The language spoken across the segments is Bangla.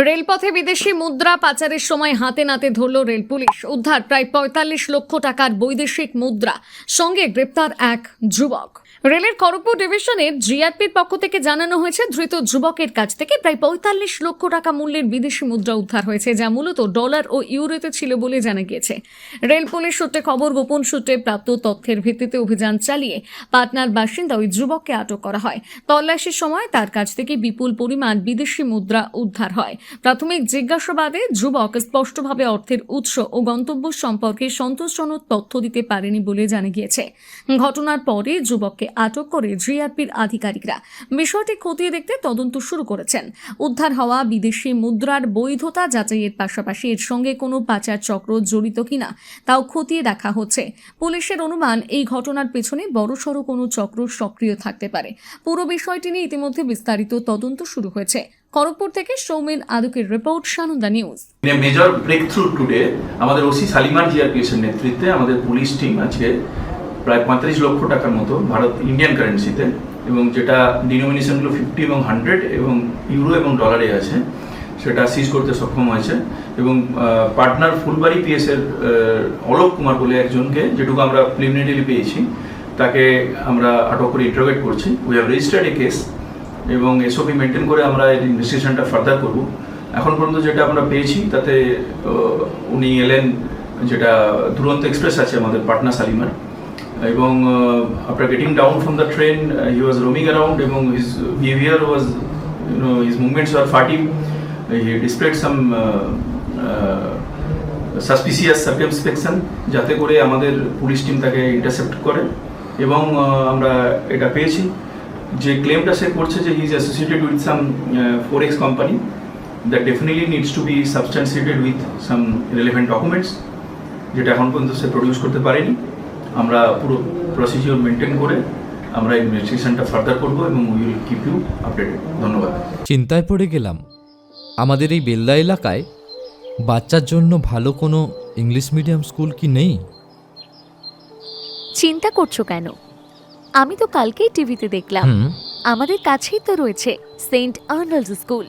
রেলপথে বিদেশি মুদ্রা পাচারের সময় হাতে নাতে ধরল রেল পুলিশ। উদ্ধার প্রায় ৪৫ লক্ষ টাকার বৈদেশিক মুদ্রা, সঙ্গে গ্রেপ্তার এক যুবক। রেলের খড়গপুর ডিভিশনের জিআরপির পক্ষ থেকে জানানো হয়েছে, ধৃত যুবকের কাছ থেকে প্রায় ৪৫ লক্ষ টাকা মূল্যের বিদেশি মুদ্রা উদ্ধার হয়েছে, যা মূলত ডলার ও ইউরোতে ছিল বলে জানা গিয়েছে। রেল পুলিশ সূত্রে খবর, গোপন সূত্রে প্রাপ্ত তথ্যের ভিত্তিতে অভিযান চালিয়ে পাটনার বাসিন্দা ওই যুবককে আটক করা হয়। তল্লাশির সময় তার কাছ থেকে বিপুল পরিমাণ বিদেশি মুদ্রা উদ্ধার হয়। প্রাথমিক জিজ্ঞাসাবাদে যুবক স্পষ্টভাবে অর্থের উৎস ও গন্তব্য সম্পর্কে সন্তোষজনক তথ্য দিতে পারেনি বলে জানা গিয়েছে। ঘটনার পরে যুবককে আটক করে জিআরপির আধিকারিকরা বিষয়টি খতিয়ে দেখতে তদন্ত শুরু করেছেন। উদ্ধার হওয়া বিদেশি মুদ্রার বৈধতা যাচাইয়ের পাশাপাশি এর সঙ্গে কোনো পাচার চক্র জড়িত কিনা তাও খতিয়ে দেখা হচ্ছে। পুলিশের অনুমান, এই ঘটনার পেছনে বড়সড় কোনো চক্র সক্রিয় থাকতে পারে। পুরো বিষয়টি নিয়ে ইতিমধ্যে বিস্তারিত তদন্ত শুরু হয়েছে। খড়গপুর থেকে সৌমেন আদুকের report, Sananda news. Major breakthrough today আমাদের ওসি সালিমার জিআরপিএস এর নেতৃত্বে আমাদের পুলিশ টিম আজকে প্রায় 35 লক্ষ টাকার মতো ভারত ইন্ডিয়ান কারেন্সিতে, এবং যেটা ডিনোমিনেশনগুলো 50 এবং 100 এবং ইউরো এবং ডলারে আছে, সেটা সিজ করতে সক্ষম হয়েছে। এবং পাটনার ফুলবাড়ি পিএস এর অলোক কুমার বলে একজনকে, যেটুকু আমরা প্রিলিমিনারি পেয়েছি, তাকে আমরা আটক করে ইন্টারোগেট করছি। We have registered A case এবং এসওপি মেনটেন করে আমরা এই ইনভেস্টিগেশনটা ফার্দার করব। এখন পর্যন্ত যেটা আমরা পেয়েছি তাতে উনি এলেন, যেটা দুরন্ত এক্সপ্রেস আছে আমাদের পাটনা সালিমার, এবং after getting down from the train he was roaming around, এবং হিজ বিহেভিয়ার ওয়াজ, হিজ মুভমেন্টস ওয়ার ফার্টিভ, হি ডিসপ্লেড সাম সাসপিসিয়াস সার্কামস্পেকশন, যাতে করে আমাদের পুলিশ টিম তাকে ইন্টারসেপ্ট করে। এবং আমরা এটা পেয়েছি যে ক্লেমটা সে করছে যে he is associated with some forex company, that definitely needs to be substantiated with some relevant documents, যেটা এখন পর্যন্ত সে প্রডিউস করতে পারেনি। আমরা পুরো প্রসিজিওর মেনটেন করে আমরা ইনভেস্টিগেশনটা ফার্দার করব এবং we will keep you updated. ধন্যবাদ। চিন্তায় পড়ে গেলাম, আমাদের এই বেলদা এলাকায় বাচ্চার জন্য ভালো কোনো ইংলিশ মিডিয়াম স্কুল কি নেই? চিন্তা করছো কেন? আমি তো কালকেই টিভিতে দেখলাম, আমাদের কাছেই তো রয়েছে সেন্ট আর্নল্ডস স্কুল।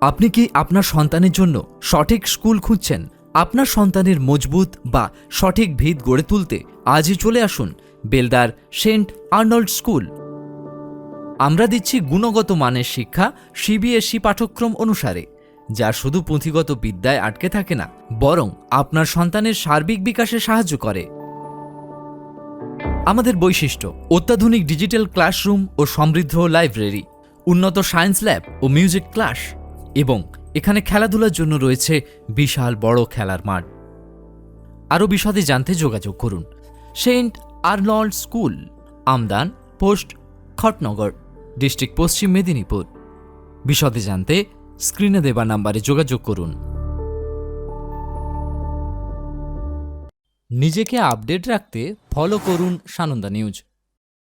আপনি কি আপনার সন্তানের জন্য সঠিক স্কুল খুঁজছেন? আপনার সন্তানের মজবুত বা সঠিক ভিত গড়ে তুলতে আজই চলে আসুন বেলদার সেন্ট আর্নল্ড স্কুল। আমরা দিচ্ছি গুণগত মানের শিক্ষা সিবিএসই পাঠ্যক্রম অনুসারে, যা শুধু পুঁথিগত বিদ্যায় আটকে থাকে না, বরং আপনার সন্তানের সার্বিক বিকাশে সাহায্য করে। আমাদের বৈশিষ্ট্য: অত্যাধুনিক ডিজিটাল ক্লাসরুম ও সমৃদ্ধ লাইব্রেরি, উন্নত সায়েন্স ল্যাব ও মিউজিক ক্লাস, এবং এখানে খেলাধুলার জন্য রয়েছে বিশাল বড় খেলার মাঠ। আরও বিশদে জানতে যোগাযোগ করুন Saint Arnold school, Amdan post, Khatnagar, district Paschim Medinipur. বিশদে জানতে স্ক্রিনে দেওয়া নাম্বারে যোগাযোগ করুন। নিজেকে আপডেট রাখতে ফলো করুন সানন্দা নিউজ।